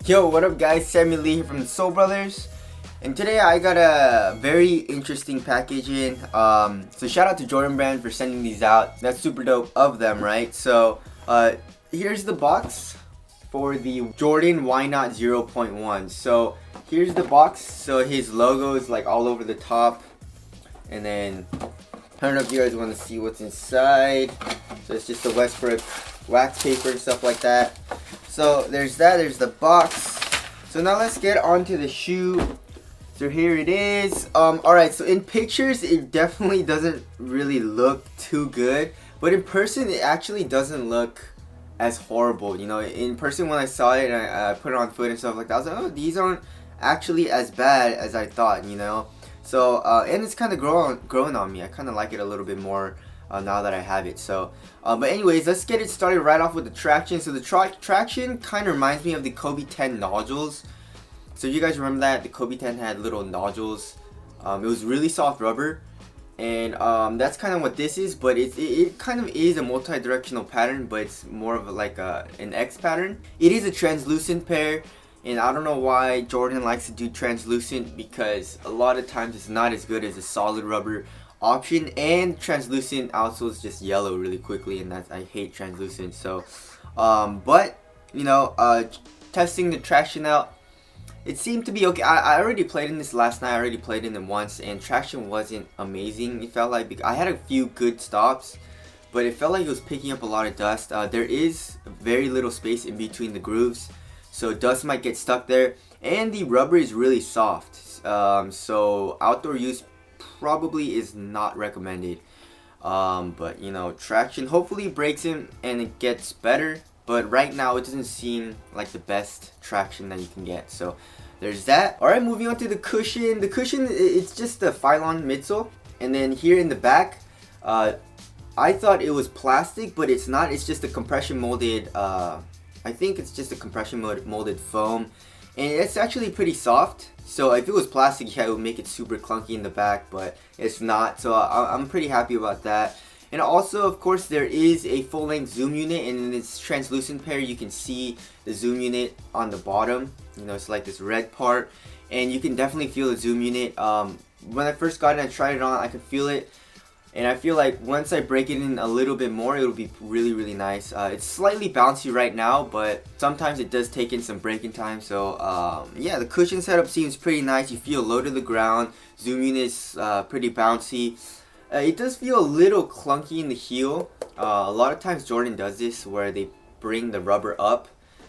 Yo, what up guys, Sammy Lee here from the Soul Brothers, and today I got a very interesting package in. So shout out to Jordan Brand for sending these out. That's super dope of them, right? So here's the box for the Jordan Why Not 0.1. So here's the box. So his logo is like all over the top, and then I don't know if you guys want to see what's inside. So it's just the Westbrook wax paper and stuff like that. So there's that, there's the box. So now let's get onto the shoe. So here it is. Alright, so in pictures it definitely doesn't really look too good, but in person it actually doesn't look as horrible. You know, in person when I saw it and I put it on foot and stuff like that, I was like, oh, these aren't actually as bad as I thought, you know. So and it's kind of growing on me. I kind of like it a little bit more now that I have it. So but anyways, let's get it started right off with the traction. So the traction kind of reminds me of the Kobe 10 nodules. So you guys remember that the Kobe 10 had little nodules. It was really soft rubber, and that's kind of what this is, but it kind of is a multi-directional pattern, but it's more of like an X pattern. It is a translucent pair, and I don't know why Jordan likes to do translucent, because a lot of times it's not as good as a solid rubber option, and translucent also is just yellow really quickly, and I hate translucent. So but you know, testing the traction out, it seemed to be okay. I already played in this last night. I already played in it once, and traction wasn't amazing. It felt like I had a few good stops, but it felt like it was picking up a lot of dust. There is very little space in between the grooves, so dust might get stuck there, and the rubber is really soft. So outdoor use probably is not recommended. But you know, traction hopefully breaks in and it gets better, but right now it doesn't seem like the best traction that you can get. So there's that. Alright, moving on to the cushion. The cushion, it's just a Phylon midsole, and then here in the back, I thought it was plastic, but it's not. It's just a compression molded, I think it's just a compression molded foam, and it's actually pretty soft. So if it was plastic, yeah, it would make it super clunky in the back, but it's not. So I'm pretty happy about that. And also, of course, there is a full-length zoom unit, and in this translucent pair, you can see the zoom unit on the bottom. You know, it's like this red part, and you can definitely feel the zoom unit. When I first got it and I tried it on, I could feel it, and I feel like once I break it in a little bit more, it'll be really, really nice. It's slightly bouncy right now, but sometimes it does take in some breaking time. So yeah, the cushion setup seems pretty nice. You feel low to the ground. Zoom unit is pretty bouncy. It does feel a little clunky in the heel. A lot of times Jordan does this where they bring the rubber up,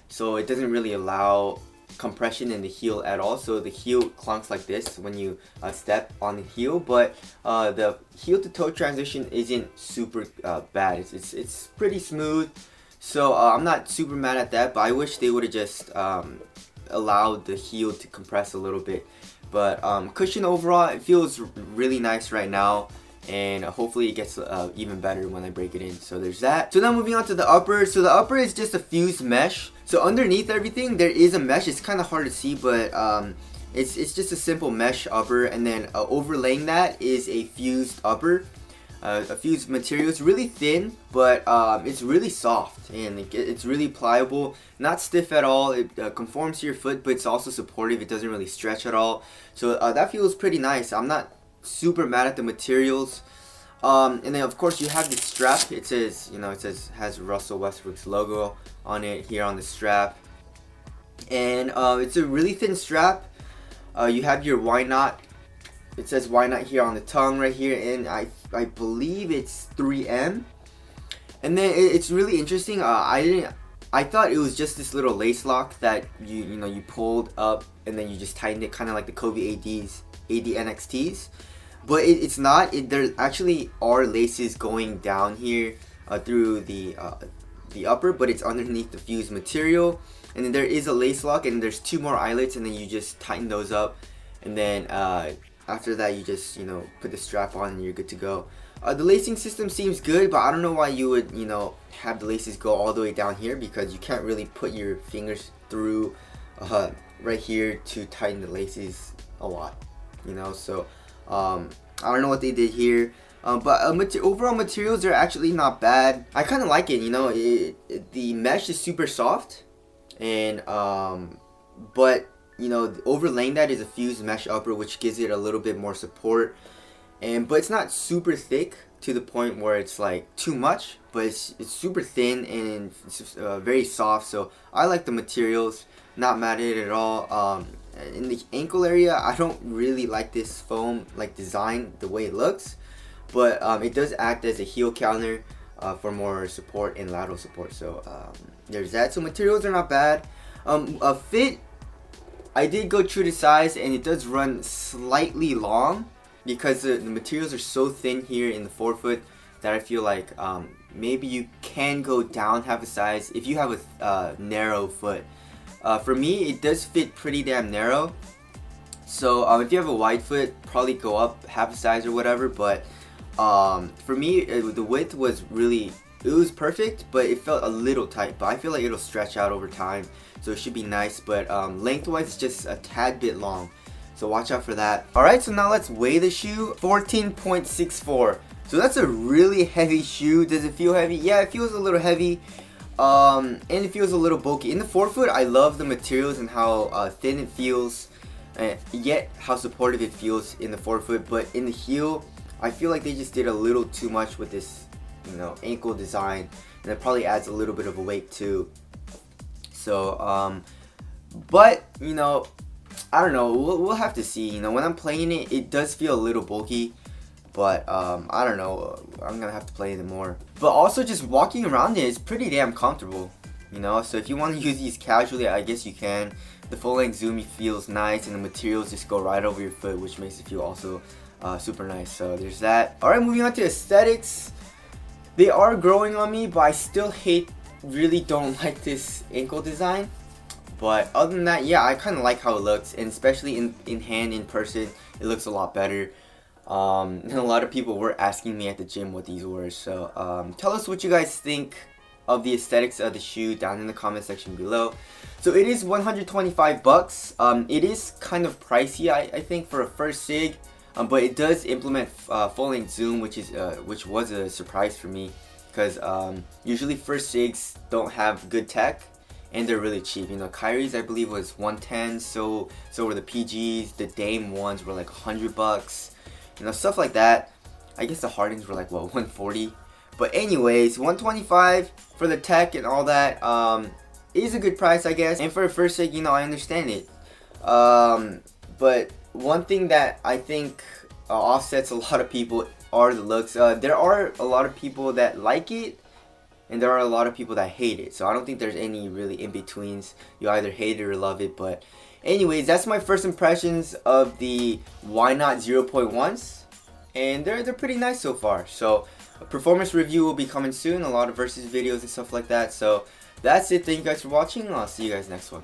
so it doesn't really allow compression in the heel at all. So the heel clunks like this when you step on the heel, but the heel to toe transition isn't super bad. It's pretty smooth. So I'm not super mad at that, but I wish they would have just allowed the heel to compress a little bit. But cushion overall, it feels really nice right now, and hopefully it gets even better when I break it in. So there's that. So now moving on to the upper. So the upper is just a fused mesh. So underneath everything there is a mesh. It's kind of hard to see, but it's just a simple mesh upper, and then overlaying that is a fused upper. A fused material. It's really thin, but it's really soft, and it's really pliable, not stiff at all. It conforms to your foot, but it's also supportive. It doesn't really stretch at all. So that feels pretty nice. I'm not super mad at the materials. And then of course you have the strap. It says, you know, has Russell Westbrook's logo on it here on the strap, and it's a really thin strap. You have your why not. It says why not here on the tongue right here, and I believe it's 3M. And then it's really interesting. I thought it was just this little lace lock that you know you pulled up and then you just tightened it, kind of like the Kobe AD NXTs. But it's not. There actually are laces going down here through the upper, but it's underneath the fused material. And then there is a lace lock, and there's two more eyelets, and then you just tighten those up, and then after that you just, you know, put the strap on and you're good to go. The lacing system seems good, but I don't know why you would, you know, have the laces go all the way down here, because you can't really put your fingers through right here to tighten the laces a lot, you know. So I don't know what they did here, but overall materials are actually not bad. I kind of like it, you know. The mesh is super soft, and but you know, overlaying that is a fused mesh upper, which gives it a little bit more support. But it's not super thick to the point where it's like too much, but it's super thin and it's very soft. So I like the materials, not mad at it at all. In the ankle area, I don't really like this foam like design the way it looks, but it does act as a heel counter for more support and lateral support. So there's that. So materials are not bad. A fit, I did go true to size, and it does run slightly long because the materials are so thin here in the forefoot that I feel like maybe you can go down half a size if you have a narrow foot. For me, it does fit pretty damn narrow. So if you have a wide foot, probably go up half a size or whatever. But for me, the width was really, it was perfect, but it felt a little tight. But I feel like it'll stretch out over time, so it should be nice. But lengthwise, it's just a tad bit long. So watch out for that. Alright, so now let's weigh the shoe. 14.64. So that's a really heavy shoe. Does it feel heavy? Yeah, it feels a little heavy. And it feels a little bulky. In the forefoot, I love the materials and how thin it feels, yet how supportive it feels in the forefoot. But in the heel, I feel like they just did a little too much with this, you know, ankle design, and it probably adds a little bit of a weight too. So, but you know, I don't know. We'll have to see. You know, when I'm playing it, it does feel a little bulky. But I don't know, I'm gonna have to play it more. But also just walking around it is pretty damn comfortable, you know. So if you want to use these casually, I guess you can. The full length zoom feels nice, and the materials just go right over your foot, which makes it feel also super nice. So there's that. Alright, moving on to aesthetics. They are growing on me, but I still really don't like this ankle design. But other than that, yeah, I kind of like how it looks, and especially in hand, in person, it looks a lot better. And a lot of people were asking me at the gym what these were. So tell us what you guys think of the aesthetics of the shoe down in the comment section below. So it is 125 bucks. It is kind of pricey, I think, for a first SIG. But it does implement full length zoom, which was a surprise for me, because usually first SIGs don't have good tech, and they're really cheap. You know, Kyrie's I believe was 110, so were the PGs. The Dame ones were like 100 bucks. You know, stuff like that. I guess the Hardens were like, what, 140? But anyways, 125 for the tech and all that is a good price, I guess. And for a first SIG, you know, I understand it. But one thing that I think offsets a lot of people are the looks. There are a lot of people that like it, and there are a lot of people that hate it. So I don't think there's any really in-betweens. You either hate it or love it. But anyways, that's my first impressions of the Why Not 0.1s. And they're pretty nice so far. So a performance review will be coming soon. A lot of versus videos and stuff like that. So that's it. Thank you guys for watching. I'll see you guys next one.